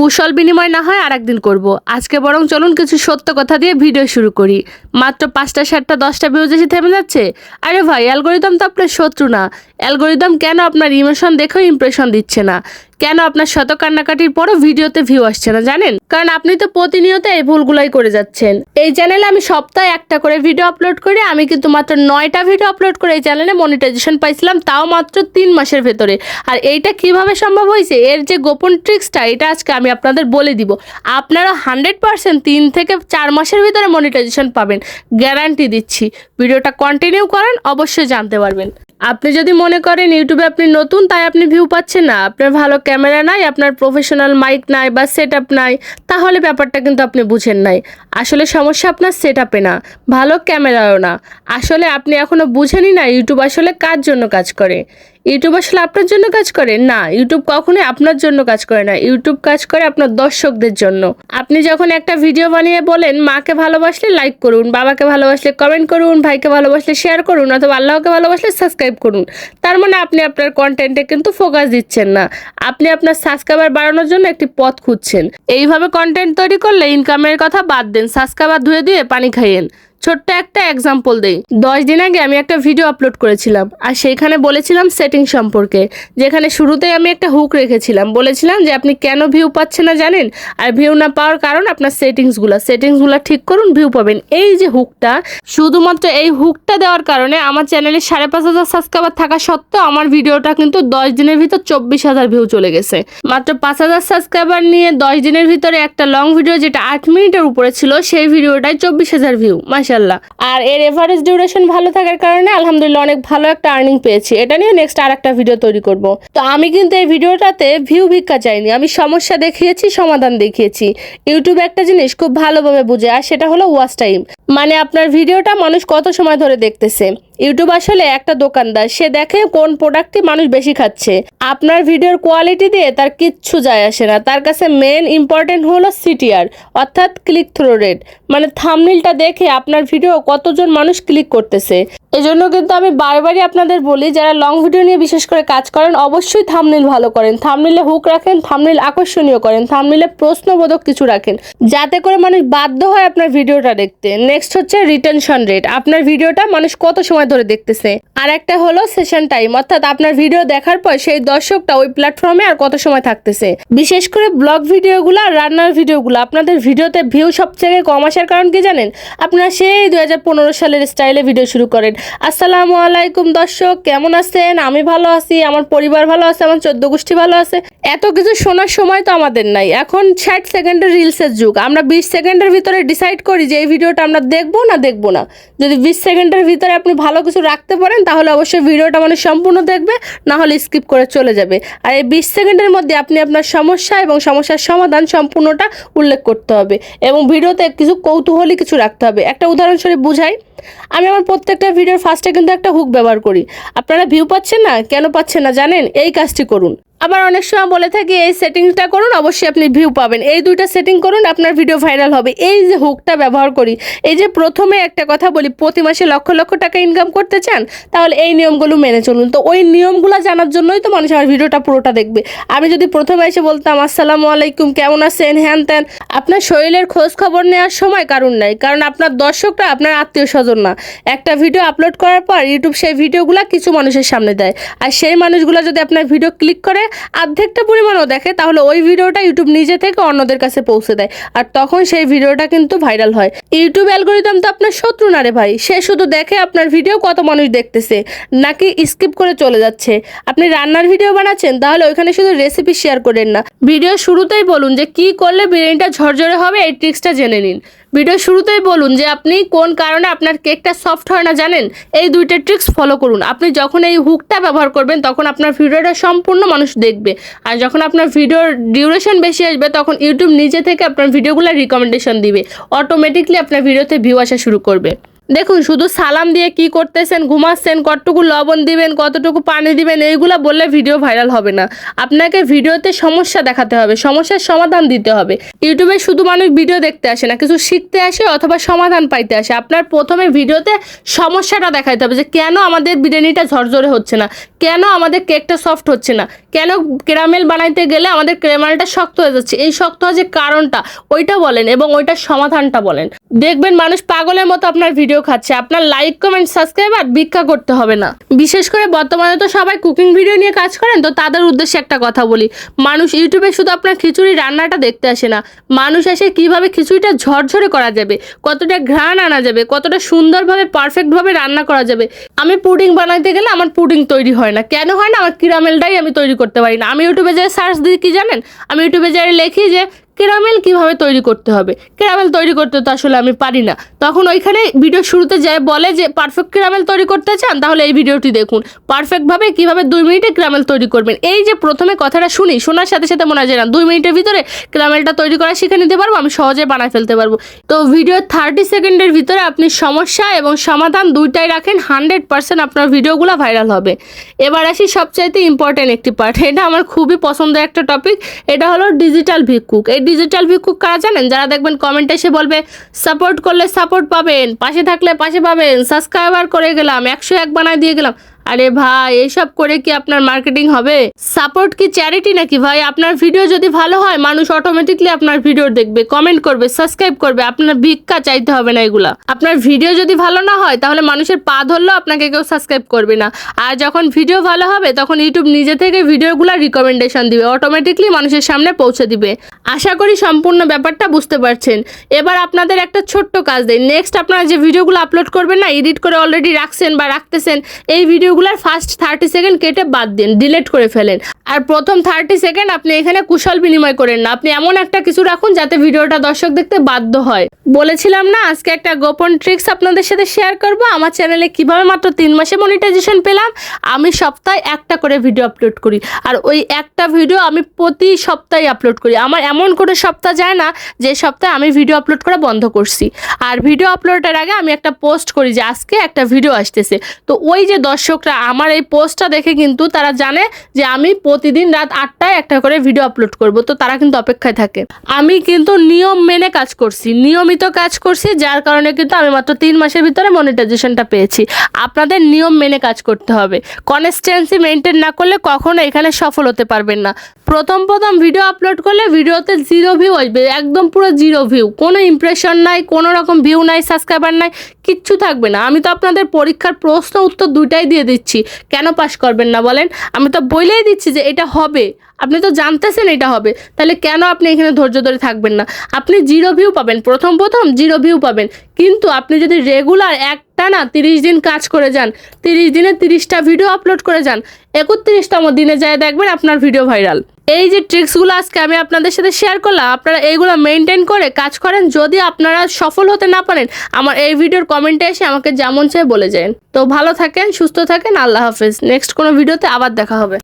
কুশল বিনিময় না হয় আরেকদিন করব। আজকে বরং চলুন কিছু সত্য কথা দিয়ে ভিডিও শুরু করি। মাত্র 5টা 7টা 10টা ভিউজ এসে থেমে যাচ্ছে। আরে ভাই, অ্যালগোরিদম তো আপনার শত্রু না। অ্যালগোরিদম কেন আপনার ইমোশন দেখেও ইমপ্রেশন দিচ্ছে না? কেন আপনার শত কান্নাকাটির পরও ভিডিওতে ভিউ আসছে না জানেন? কারণ আপনি তো প্রতিনিয়ত এই ভুলগুলাই করে যাচ্ছেন। এই চ্যানেলে আমি সপ্তাহে একটা করে ভিডিও আপলোড করি। আমি কিন্তু মাত্র 9টা ভিডিও আপলোড করে এই চ্যানেলে মনিটাইজেশন পাইছিলাম, তাও মাত্র 3 মাসের ভেতরে। আর এইটা কিভাবে সম্ভব হয়েছে, এর যে গোপন ট্রিক্সটা, এটা আজকে আমি আপনাদের বলে দিব। আপনারা 100% 3 থেকে 4 মাসের ভিতরে মনিটাইজেশন পাবেন, গ্যারান্টি দিচ্ছি। ভিডিওটা কন্টিনিউ করেন, অবশ্যই জানতে পারবেন। আপনি যদি মনে করেন ইউটিউবে আপনি নতুন তাই আপনি ভিউ পাচ্ছেন না, আপনার ভালো ক্যামেরা নাই, আপনার প্রফেশনাল মাইক নাই বা সেটআপ নাই, তাহলে ব্যাপারটা কিন্তু আপনি বুঝেন নাই। আসলে সমস্যা আপনার সেটআপে না, ভালো ক্যামেরাও না। আসলে আপনি এখনো বুঝেনই না ইউটিউব আসলে কার জন্য কাজ করে। ইউটিউব আসলে আপনার জন্য কাজ করে না। ইউটিউব কখনোই আপনার জন্য কাজ করে না। ইউটিউব কাজ করে আপনার দর্শকদের জন্য। আপনি যখন একটা ভিডিও বানিয়ে বলেন মাকে ভালোবাসলে লাইক করুন, বাবাকে ভালোবাসলে কমেন্ট করুন, ভাইকে ভালোবাসলে শেয়ার করুন, অথবা আল্লাহকে ভালোবাসলে সাবস্ক্রাইব করুন, তার মানে আপনি আপনার কন্টেন্টে কিন্তু ফোকাস দিচ্ছেন না। আপনি আপনার সাবস্ক্রাইবার বাড়ানোর জন্য একটি পথ খুঁজছেন। এইভাবে কন্টেন্ট তৈরি করলে ইনকামের কথা বাদ দেন, সাবস্ক্রাইবার ধুয়ে ধুয়ে পানি খাইয়েন। ছোট্ট একটা এক্সাম্পল দেই। 10 দিন আগে আমি একটা ভিডিও আপলোড করেছিলাম, আর সেইখানে বলেছিলাম সেটিং সম্পর্কে, যেখানে শুরুতেই আমি একটা হুক রেখেছিলাম। বলেছিলাম যে আপনি কেন ভিউ পাচ্ছেন না জানেন, আর ভিউ না পাওয়ার কারণ আপনার সেটিংসগুলো ঠিক করুন, ভিউ পাবেন। এই যে হুকটা, শুধুমাত্র এই হুকটা দেওয়ার কারণে আমার চ্যানেলে 5,500 সাবস্ক্রাইবার থাকা সত্ত্বেও আমার ভিডিওটা কিন্তু 10 দিনের ভিতর 24,000 ভিউ চলে গেছে। মাত্র 5,000 সাবস্ক্রাইবার নিয়ে 10 দিনের ভিতরে একটা লং ভিডিও যেটা 8 মিনিটের উপরে ছিল, সেই ভিডিওটাই 24,000 ভিউ, মাশাআল্লাহ। আর এর এভারেজ ডিউরেশন ভালো থাকার কারণে আলহামদুলিল্লাহ অনেক ভালো একটা আর্নিং পেয়েছি। এটা নিয়ে নেক্সট আর একটা ভিডিও তৈরি করব। তো আমি কিন্তু এই ভিডিওটাতে ভিউ ভিক্ষা চাইনি, আমি সমস্যা দেখিয়েছি, সমাধান দেখিয়েছি। ইউটিউব একটা জিনিস খুব ভালোভাবে বুঝে, আর সেটা হলো ওয়াচ টাইম। মানে আপনার ভিডিওটা মানুষ কত সময় ধরে দেখতেছে। ইউটিউব আসলে একটা দোকানদার, সে দেখে কোন প্রোডাক্টটি মানুষ বেশি খাচ্ছে। আপনার ভিডিওর কোয়ালিটি দিয়ে তার কিচ্ছু যায় আসে না। তার কাছে মেন ইম্পর্টেন্ট হলো সিটিআর, অর্থাৎ ক্লিক থ্রু রেট। মানে থাম্বনেইলটা দেখে আপনার ভিডিও কতজন মানুষ ক্লিক করতেছে। এজন্য কিন্তু আমি বারবারই আপনাদের বলি, যারা লং ভিডিও নিয়ে বিশেষ করে কাজ করেন, অবশ্যই থাম্বনেইল ভালো করেন, থাম্বনেইলে হুক রাখেন, থাম্বনেইল আকর্ষণীয় করেন, থাম্বনেইলে প্রশ্নবোধক কিছু রাখেন, যাতে করে মানুষ বাধ্য হয় আপনার ভিডিওটা দেখতে। নেক্সট হচ্ছে রিটেনশন রেট, আপনার ভিডিওটা মানুষ কত সময় ধরে দেখতেছে। আর একটা হলো সেশন টাইম, অর্থাৎ আপনার ভিডিও দেখার পর সেই দর্শকটা ওই প্ল্যাটফর্মে আর কত সময় থাকতেছে। বিশেষ করে ব্লগ ভিডিওগুলো আর রান্নার ভিডিওগুলো, আপনাদের ভিডিওতে ভিউ সবচেয়ে কম আসার কারণ কি জানেন? আপনারা সেই 2015 সালের স্টাইলে ভিডিও শুরু করেন। আসসালামু আলাইকুম দর্শক, কেমন আছেন? আমি ভালো আছি, আমার পরিবার ভালো আছে, আমার 14 গোষ্ঠী ভালো আছে। এত কিছু শোনার সময় তো আমাদের নাই। এখন 60 সেকেন্ডের রিলসের যুগ। আমরা 20 সেকেন্ডের ভিতরে ডিসাইড করি যে এই ভিডিওটা আমরা দেখবো না। যদি 20 সেকেন্ডের ভিতরে আপনি ভালো কিছু রাখতে পারেন, তাহলে অবশ্যই ভিডিওটা মানে সম্পূর্ণ দেখবে, না হলে স্কিপ করে চলে যাবে। আর এই 20 সেকেন্ডের মধ্যে আপনি আপনার সমস্যা এবং সমস্যার সমাধান সম্পূর্ণটা উল্লেখ করতে হবে, এবং ভিডিওতে কিছু কৌতূহলী কিছু রাখতে হবে। একটা উদাহরণস্বরূপ বুঝাই। আমি আমার প্রত্যেকটা ভিডিওর ফার্স্টে কিন্তু একটা হুক ব্যবহার করি। আপনারা ভিউ পাচ্ছেন না, কেন পাচ্ছেন না জানেন? এই কাজটি করুন। আবার অনেক সময় বলে থাকি এই সেটিংসটা করুন, অবশ্যই আপনি ভিউ পাবেন। এই দুইটা সেটিং করুন, আপনার ভিডিও ভাইরাল হবে। এই যে হুকটা ব্যবহার করি, এই যে প্রথমে একটা কথা বলি, প্রতি মাসে লক্ষ লক্ষ টাকা ইনকাম করতে চান, তাহলে এই নিয়মগুলো মেনে চলুন। তো ওই নিয়মগুলো জানার জন্যই তো মানুষ আমার ভিডিওটা পুরোটা দেখবে। আমি যদি প্রথমে এসে বলতাম আসসালামু আলাইকুম, কেমন আছেন, হ্যান ত্যান, আপনার শরীরের খোঁজ খবর নেওয়ার সময় কারণ নাই। কারণ আপনার দর্শকরা আপনার আত্মীয় স্বজন না। একটা ভিডিও আপলোড করার পর ইউটিউব সেই ভিডিওগুলো কিছু মানুষের সামনে দেয়, আর সেই মানুষগুলো যদি আপনার ভিডিও ক্লিক করে অর্ধেকটা পরিমাণও দেখে, তাহলে ওই ভিডিওটা ইউটিউব নিজে থেকে অন্যদের কাছে পৌঁছে দেয়, আর তখন সেই ভিডিওটা কিন্তু ভাইরাল হয়। ইউটিউব অ্যালগোরিদম তো আপনার শত্রু না রে ভাই, সে শুধু দেখে আপনার ভিডিও কত মানুষ দেখতেছে, নাকি স্কিপ করে চলে যাচ্ছে। আপনি রান্নার ভিডিও বানাচ্ছেন, তাহলে ওইখানে শুধু রেসিপি শেয়ার করেন না, ভিডিও শুরুতেই বলুন যে কি করলে বিরিয়ানিটা ঝরঝরে হবে, এই ট্রিক্সটা জেনে নিন। ভিডিও শুরুতেই বলুন যে আপনি কোন কারণে আপনার কেকটা সফট হয় না জানেন, এই দুইটা ট্রিক্স ফলো করুন। আপনি যখন এই হুকটা ব্যবহার করবেন, তখন আপনার ভিডিওটা সম্পূর্ণ মানুষ দেখবে, আর যখন আপনার ভিডিওর ডিউরেশন বেশি আসবে, তখন ইউটিউব নিজে থেকে আপনার ভিডিওগুলো রিকমেন্ডেশন দিবে, অটোমেটিকলি আপনার ভিডিওতে ভিউ আসা শুরু করবে। দেখুন শুধু সালাম দিয়ে কি করতেছেন, ঘুমাচ্ছেন, কতটুকু লবণ দিবেন, কতটুকু পানি দিবেন, এইগুলা বললে ভিডিও ভাইরাল হবে না। আপনাকে ভিডিওতে সমস্যা দেখাতে হবে, সমস্যার সমাধান দিতে হবে। ইউটিউবে শুধু মানুষ ভিডিও দেখতে আসে না, কিছু শিখতে আসে অথবা সমাধান পাইতে আসে। আপনার প্রথমে ভিডিওতে সমস্যাটা দেখাতে হবে যে কেন আমাদের বিরিয়ানিটা ঝরঝরে হচ্ছে না, কেন আমাদের কেকটা সফট হচ্ছে না, কেন ক্যারামেল বানাইতে গেলে আমাদের ক্যারামেলটা শক্ত হয়ে যাচ্ছে। এই শক্ত হওয়ার যে কারণটা ওইটা বলেন এবং ওইটার সমাধানটা বলেন। দেখবেন মানুষ পাগলের মতো আপনার ভিডিও খাচ্ছে। আপনার লাইক, কমেন্ট, সাবস্ক্রাইব আর ভিক্ষা করতে হবে না। বিশেষ করে বর্তমানে তো সবাই কুকিং ভিডিও নিয়ে কাজ করেন, তো তাদের উদ্দেশ্যে একটা কথা বলি, মানুষ ইউটিউবে শুধু আপনার খিচুড়ি রান্নাটা দেখতে আসে না, মানুষ এসে কিভাবে খিচুড়িটা ঝরঝরে করা যাবে, কতটা ঘ্রাণ আনা যাবে, কতটা সুন্দরভাবে পারফেক্টভাবে রান্না করা যাবে। আমি পুডিং বানাইতে গেলে আমার পুডিং তৈরি হয় না, কেন হয় না? আমার ক্যারামেলটাই আমি তৈরি করতে পারি না। আমি ইউটিউবে যাই সার্চ দিই, কি জানেন? আমি ইউটিউবে যাই লিখি যে ক্যারামেল কিভাবে তৈরি করতে হবে। ক্যারামেল তৈরি করতে তো আসলে আমি পারি না। তখন ওইখানে ভিডিও শুরুতে যায় বলে যে পারফেক্ট ক্যারামেল তৈরি করতে চান তাহলে এই ভিডিওটি দেখুন, পারফেক্টভাবে কিভাবে 2 মিনিটে ক্যারামেল তৈরি করবেন। এই যে প্রথমে কথাটা শুনি, শোনার সাথে সাথে মনে হয় যে না 2 মিনিটের ভিতরে ক্যারামেলটা তৈরি করা শিখে নিতে পারবো, আমি সহজে বানায় ফেলতে পারবো। তো ভিডিও 30 সেকেন্ডের ভিতরে আপনি সমস্যা এবং সমাধান দুইটাই রাখেন, 100% আপনার ভিডিওগুলো ভাইরাল হবে। এবার আসি সবচাইতে ইম্পর্টেন্ট একটি পার্ট, এটা আমার খুবই পছন্দের একটা টপিক, এটা হলো ডিজিটাল ভিক্ষুক। এই ডিজিটাল ভিক্ষুক কারা জানেন? যারা দেখবেন কমেন্টে এসে বলবে সাপোর্ট করলে সাপোর্ট পাবেন, পাশে থাকলে পাশে পাবেন, সাবস্ক্রাইবার করে গেলাম, 101 বানায় দিয়ে গেলাম। আরে ভাই, এইসব করে কি আপনার মার্কেটিং হবে? সাপোর্ট কি চ্যারিটি নাকি ভাই? আপনার ভিডিও যদি ভালো হয় মানুষ অটোমেটিকলি আপনার ভিডিও দেখবে, কমেন্ট করবে, সাবস্ক্রাইব করবে, আপনার ভিক্ষা চাইতে হবে না এগুলা। আপনার ভিডিও যদি ভালো না হয় তাহলে মানুষের পা ধরলেও আপনাকে কেউ সাবস্ক্রাইব করবে না। আর যখন ভিডিও ভালো হবে তখন ইউটিউব নিজে থেকে ভিডিওগুলা রিকমেন্ডেশন দিবে, অটোমেটিকলি মানুষের সামনে পৌঁছে দিবে। আশা করি সম্পূর্ণ ব্যাপারটা বুঝতে পারছেন। এবার আপনাদের একটা ছোট্ট কাজ দেয়, নেক্সট আপনারা যে ভিডিওগুলো আপলোড করবেন না, এডিট করে অলরেডি রাখছেন বা রাখতেছেন, এই ভিডিওগুলোর ফার্স্ট 30 সেকেন্ড কেটে বাদ দিন, ডিলিট করে ফেলেন। আর প্রথম 30 সেকেন্ড আপনি এখানে কুশল বিনিময় করেন না, আপনি এমন একটা কিছু রাখুন যাতে ভিডিওটা দর্শক দেখতে বাধ্য হয়। বলেছিলাম না আজকে একটা গোপন ট্রিক্স আপনাদের সাথে শেয়ার করব, আমার চ্যানেলে কিভাবে মাত্র 3 মাসে মনিটাইজেশন পেলাম। আমি সপ্তাহে একটা করে ভিডিও আপলোড করি, আর ওই একটা ভিডিও আমি প্রতি সপ্তাহে আপলোড করি। আমার এমন কোনো সপ্তাহ যায় না যে সপ্তাহে আমি ভিডিও আপলোড করা বন্ধ করছি। আর ভিডিও আপলোডের আগে আমি একটা পোস্ট করি যে আজকে একটা ভিডিও আসতেছে, তো ওই যে দর্শকরা আমার এই পোস্টটা দেখে কিন্তু তারা জানে যে আমি প্রতিদিন রাত 8টায় একটা করে ভিডিও আপলোড করব, তো তারা কিন্তু অপেক্ষায় থাকে। আমি কিন্তু নিয়ম মেনে কাজ করছি, নিয়মিত কাজ করছি, যার কারণে কিন্তু আমি মাত্র 3 মাসের ভিতরে মনিটাইজেশনটা পেয়েছি। আপনাদের নিয়ম মেনে কাজ করতে হবে, কনসিস্টেন্সি মেনটেন না করলে কখনো এখানে সফল হতে পারবেন না। প্রথম ভিডিও আপলোড করলে ভিডিওতে 0 ভিউ আসবে, একদম পুরো 0 ভিউ, কোনো ইমপ্রেশন নাই, কোনো রকম ভিউ নাই, সাবস্ক্রাইবার নাই, কিচ্ছু থাকবে না। আমি তো আপনাদের পরীক্ষার প্রশ্ন উত্তর দুইটাই দিয়ে দিচ্ছি, কেন পাস করবেন না বলেন? আমি তো বলেই দিচ্ছি যে এটা হবে, আপনি তো জানতেছেন এটা হবে, তাহলে কেন আপনি এখানে ধৈর্য ধরে থাকবেন না? আপনি 0 ভিউ পাবেন, প্রথম 0 ভিউ পাবেন, কিন্তু আপনি যদি রেগুলার একটানা 30 দিন কাজ করে যান, 30 দিনে 30টা ভিডিও আপলোড করে যান, 31তম দিনে যায় দেখবেন আপনার ভিডিও ভাইরাল। এই যে ট্রিক্সগুলো আজকে আমি আপনাদের সাথে শেয়ার করলাম, আপনারা এইগুলো মেনটেন করে কাজ করেন। যদি আপনারা সফল হতে না পারেন, আমার এই ভিডিওর কমেন্টে এসে আমাকে যেমন চাই বলে যান। তো ভালো থাকেন, সুস্থ থাকেন, আল্লাহ হাফেজ। নেক্সট কোনো ভিডিওতে আবার দেখা হবে।